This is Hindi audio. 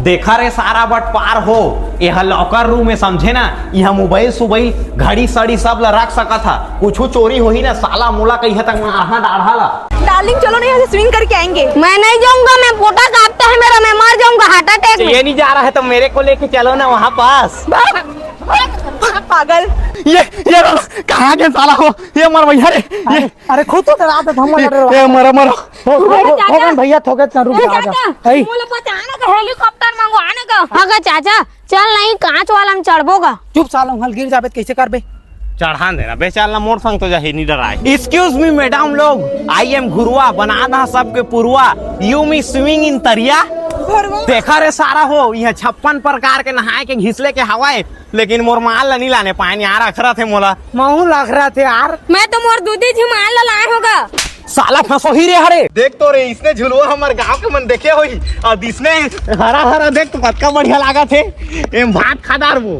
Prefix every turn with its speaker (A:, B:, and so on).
A: देखा रे सारा बट पार हो यह लॉकर रूम में समझे ना, यह मोबाइल सुबाइल घड़ी सड़ी सब ला रख सका था, कुछ चोरी हो ही ना साला मोला कहीं तक आहा डाढ़ा ला।
B: डार्लिंग चलो ना यहाँ से स्विंग करके आएंगे।
C: मैं नहीं जाऊंगा, मैं पोटा काटता है मेरा, मैं मर जाऊंगा हार्ट अटैक में।
A: ये नहीं जा रहा है तो मेरे को लेके चलो ना वहाँ पास।
B: पागल
A: ये कहाँ के साला हो, ये मर भैया रे, ये
D: अरे खुद तो रात हम
A: ये मरो
D: हो भैया थोके रुक जा।
C: मुझे पता है ना कि हेलीकॉप्टर मंगवाने का। हाँ चाचा चल नहीं कांच वाला में चढ़बोगा।
D: चुप साला हल गिर जाबे कैसे करबे।
A: चढ़ा देना बेचारा मोर संग तो जाही नहीं डराए। एक्सक्यूज मी मैडम लोग, आई एम गुरुआ, बना दा सबके पुरुआ, यू मी स्विमिंग इन तरिया। देखा रे सारा हो यह 56 प्रकार के नहाए के घिसले के हवाए, लेकिन मोर माल नहीं लाने पाए यार, अखरा थे मोला
D: महू लग रहा थे यार।
C: मैं तो मोर दूधी थी मान लाए होगा।
A: साला फंसो ही रे हरे। देख तो रे इसने झुलुआ हमारे गांव के मन देखे हुई और इसने हरा हरा देख तो कतका बढ़िया लागा थे, भात खादार वो।